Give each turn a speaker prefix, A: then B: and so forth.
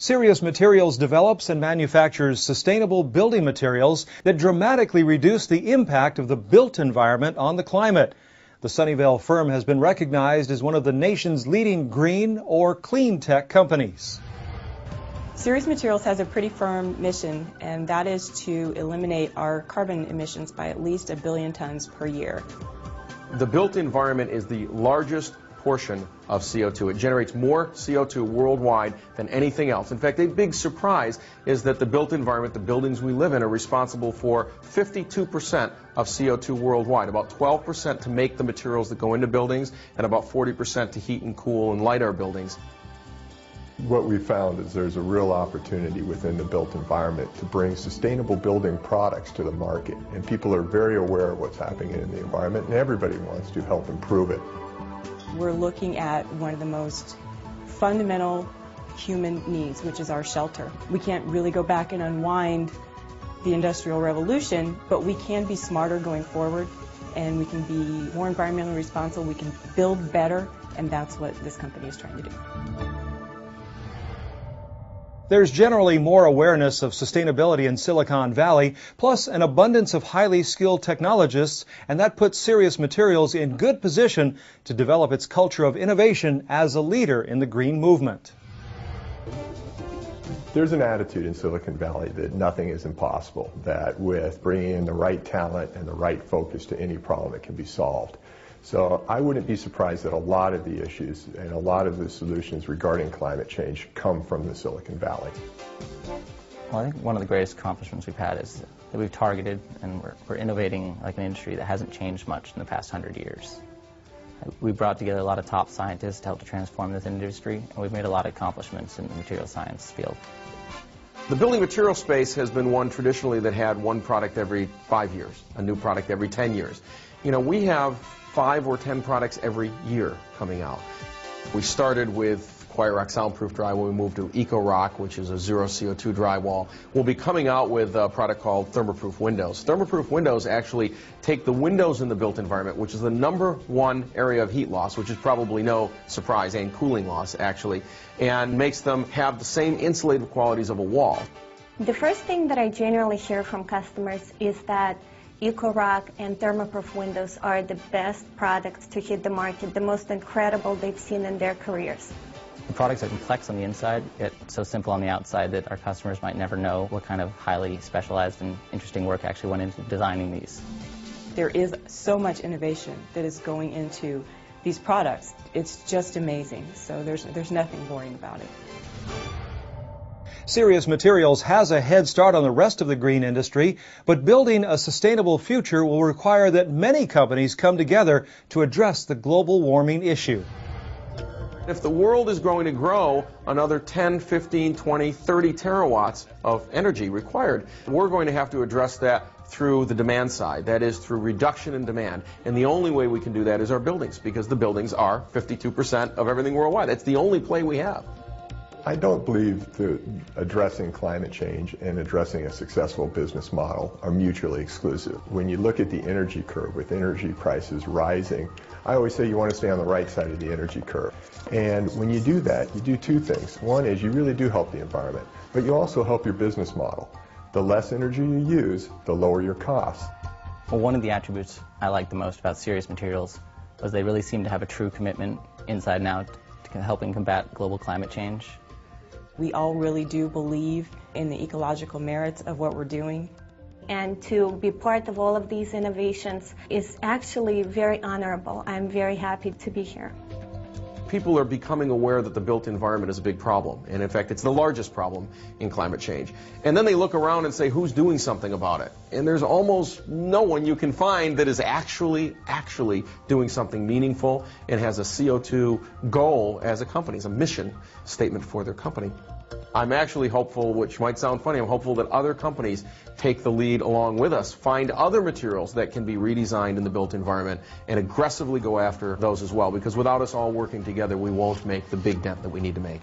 A: Serious Materials develops and manufactures sustainable building materials that dramatically reduce the impact of the built environment on the climate. The Sunnyvale firm has been recognized as one of the nation's leading green or clean tech companies.
B: Serious Materials has a pretty firm mission, and that is to eliminate our carbon emissions by at least 1 billion tons per year.
C: The built environment is the largest portion of CO2. It generates more CO2 worldwide than anything else. In fact, a big surprise is that the built environment, the buildings we live in, are responsible for 52% of CO2 worldwide, about 12% to make the materials that go into buildings, and about 40% to heat and cool and light our buildings.
D: What we found is there's a real opportunity within the built environment to bring sustainable building products to the market, and people are very aware of what's happening in the environment, and everybody wants to help improve it.
B: We're looking at one of the most fundamental human needs, which is our shelter. We can't really go back and unwind the Industrial Revolution, but we can be smarter going forward, and we can be more environmentally responsible, we can build better, and that's what this company is trying to do.
A: There's generally more awareness of sustainability in Silicon Valley, plus an abundance of highly skilled technologists, and that puts Serious Materials in good position to develop its culture of innovation as a leader in the green movement.
D: There's an attitude in Silicon Valley that nothing is impossible, that with bringing in the right talent and the right focus to any problem, it can be solved. So I wouldn't be surprised that a lot of the issues and a lot of the solutions regarding climate change come from the Silicon Valley.
E: Well, I think one of the greatest accomplishments we've had is that we've targeted and we're innovating like an industry that hasn't changed much in the past 100 years. We brought together a lot of top scientists to help to transform this industry, and we've made a lot of accomplishments in the material science field.
C: The building material space has been one traditionally that had one product every 5 years, a new product every 10 years. You know, we have 5 or 10 products every year coming out. We started with QuietRock soundproof drywall. We moved to EcoRock, which is a zero CO2 drywall. We'll be coming out with a product called Thermoproof windows. Thermoproof windows actually take the windows in the built environment, which is the #1 area of heat loss, which is probably no surprise, and cooling loss actually, and makes them have the same insulative qualities of a wall.
F: The first thing that I generally hear from customers is that EcoRock and Thermoproof windows are the best products to hit the market, the most incredible they've seen in their careers.
E: The products are complex on the inside, yet so simple on the outside that our customers might never know what kind of highly specialized and interesting work actually went into designing these.
B: There is so much innovation that is going into these products. It's just amazing, so there's nothing boring about it.
A: Serious Materials has a head start on the rest of the green industry, but building a sustainable future will require that many companies come together to address the global warming issue.
C: If the world is going to grow another 10, 15, 20, 30 terawatts of energy required, we're going to have to address that through the demand side, that is through reduction in demand. And the only way we can do that is our buildings, because the buildings are 52% of everything worldwide. That's the only play we have.
D: I don't believe that addressing climate change and addressing a successful business model are mutually exclusive. When you look at the energy curve with energy prices rising, I always say you want to stay on the right side of the energy curve. And when you do that, you do two things. One is you really do help the environment, but you also help your business model. The less energy you use, the lower your costs.
E: Well, one of the attributes I like the most about Serious Materials was they really seem to have a true commitment inside and out to helping combat global climate change.
B: We all really do believe in the ecological merits of what we're doing.
F: And to be part of all of these innovations is actually very honorable. I'm very happy to be here.
C: People are becoming aware that the built environment is a big problem, and in fact it's the largest problem in climate change. And then they look around and say, who's doing something about it? And there's almost no one you can find that is actually doing something meaningful and has a CO2 goal as a company, as a mission statement for their company. I'm actually hopeful, which might sound funny, I'm hopeful that other companies take the lead along with us, find other materials that can be redesigned in the built environment, and aggressively go after those as well, because without us all working together, we won't make the big dent that we need to make.